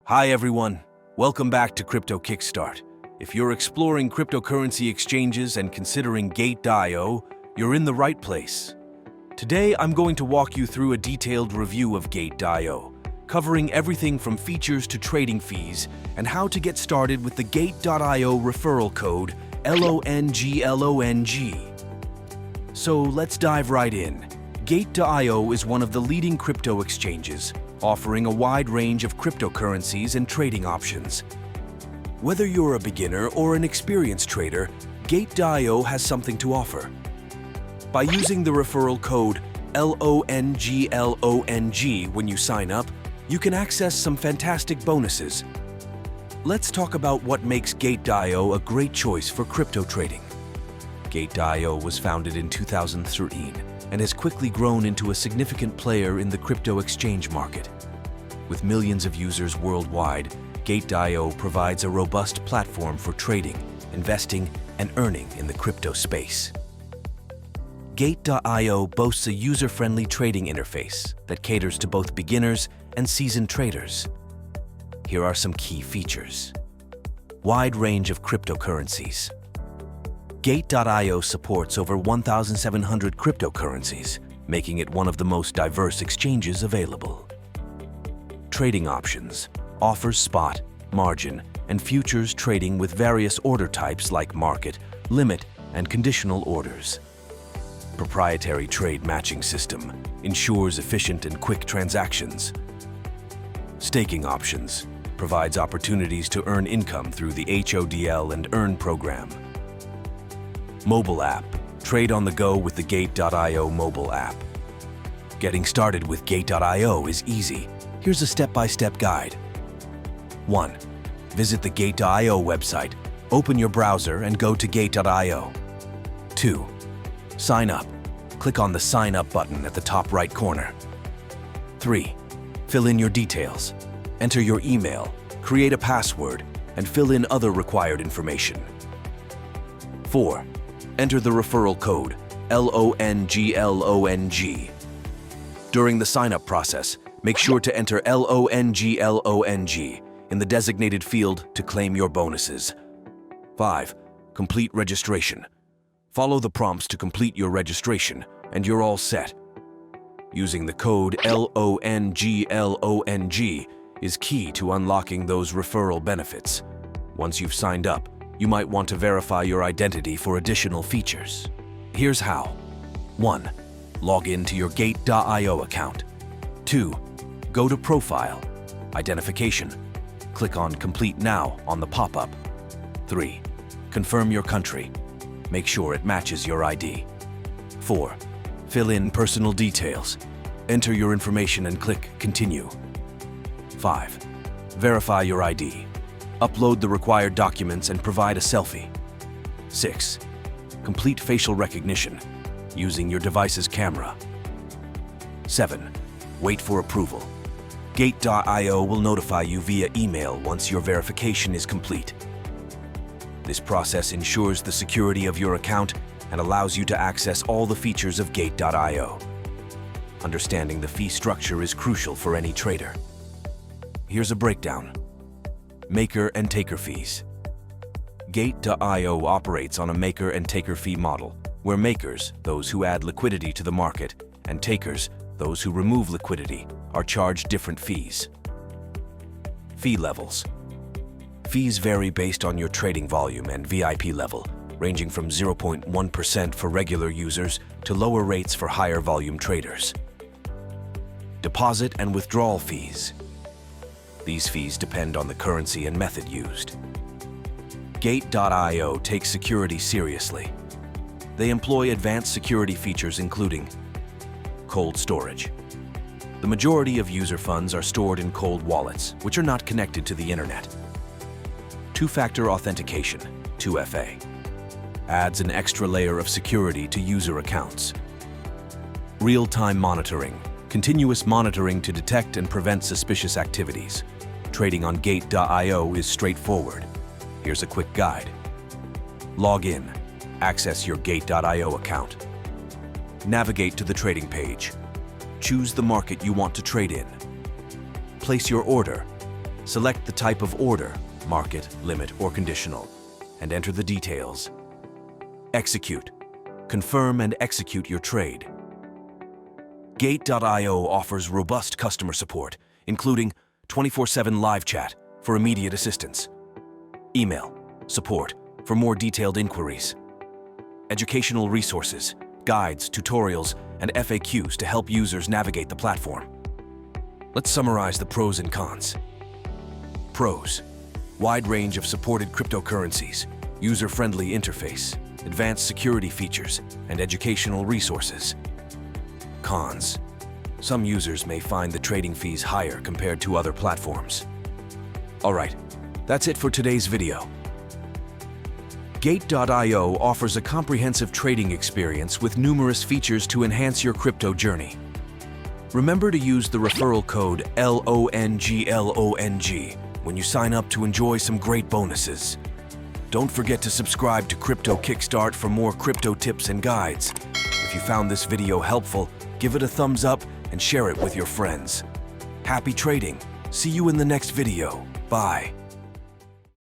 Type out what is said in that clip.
Hi everyone, welcome back to Crypto Kickstart. If you're exploring cryptocurrency exchanges and considering Gate.io, you're in the right place. Today I'm going to walk you through a detailed review of Gate.io, covering everything from features to trading fees and how to get started with the Gate.io referral code LONGLONG. So let's dive right in. Gate.io is one of the leading crypto exchanges, offering a wide range of cryptocurrencies and trading options. Whether you're a beginner or an experienced trader, Gate.io has something to offer. By using the referral code LONGLONG when you sign up, you can access some fantastic bonuses. Let's talk about what makes Gate.io a great choice for crypto trading. Gate.io was founded in 2013 and has quickly grown into a significant player in the crypto exchange market. With millions of users worldwide, Gate.io provides a robust platform for trading, investing, and earning in the crypto space. Gate.io boasts a user-friendly trading interface that caters to both beginners and seasoned traders. Here are some key features. Wide range of cryptocurrencies. Gate.io supports over 1,700 cryptocurrencies, making it one of the most diverse exchanges available. Trading options offers spot, margin, and futures trading with various order types like market, limit, and conditional orders. Proprietary trade matching system ensures efficient and quick transactions. Staking options provides opportunities to earn income through the HODL and Earn program. Mobile app. Trade on the go with the Gate.io mobile app. Getting started with Gate.io is easy. Here's a step-by-step guide. 1. Visit the Gate.io website. Open your browser and go to Gate.io. 2. Sign up. Click on the Sign Up button at the top right corner. 3. Fill in your details. Enter your email, create a password, and fill in other required information. 4. Enter the referral code LONGLONG. During the sign-up process, make sure to enter LONGLONG in the designated field to claim your bonuses. 5. Complete registration. Follow the prompts to complete your registration, and you're all set. Using the code LONGLONG is key to unlocking those referral benefits. Once you've signed up, you might want to verify your identity for additional features. Here's how. 1. Log in to your Gate.io account. 2. Go to Profile, Identification. Click on Complete Now on the pop-up. 3. Confirm your country. Make sure it matches your ID. 4. Fill in personal details. Enter your information and click Continue. 5. Verify your ID. Upload the required documents and provide a selfie. 6. Complete facial recognition using your device's camera. 7. Wait for approval. Gate.io will notify you via email once your verification is complete. This process ensures the security of your account and allows you to access all the features of Gate.io. Understanding the fee structure is crucial for any trader. Here's a breakdown. Maker and taker fees. Gate.io operates on a maker and taker fee model, where makers, those who add liquidity to the market, and takers, those who remove liquidity, are charged different fees. Fee levels. Fees vary based on your trading volume and VIP level, ranging from 0.1% for regular users to lower rates for higher volume traders. Deposit and withdrawal fees. These fees depend on the currency and method used. Gate.io takes security seriously. They employ advanced security features including cold storage. The majority of user funds are stored in cold wallets, which are not connected to the internet. Two-factor authentication, 2FA, adds an extra layer of security to user accounts. Real-time monitoring, continuous monitoring to detect and prevent suspicious activities. Trading on Gate.io is straightforward. Here's a quick guide. Log in. Access your Gate.io account. Navigate to the trading page. Choose the market you want to trade in. Place your order. Select the type of order, market, limit, or conditional, and enter the details. Execute. Confirm and execute your trade. Gate.io offers robust customer support, including 24/7 live chat for immediate assistance, email, support for more detailed inquiries, educational resources, guides, tutorials, and FAQs to help users navigate the platform. Let's summarize the pros and cons. Pros: wide range of supported cryptocurrencies, user-friendly interface, advanced security features, and educational resources. Cons: some users may find the trading fees higher compared to other platforms. Alright, that's it for today's video. Gate.io offers a comprehensive trading experience with numerous features to enhance your crypto journey. Remember to use the referral code LONGLONG when you sign up to enjoy some great bonuses. Don't forget to subscribe to Crypto Kickstart for more crypto tips and guides. If you found this video helpful, give it a thumbs up and share it with your friends. Happy trading! See you in the next video. Bye.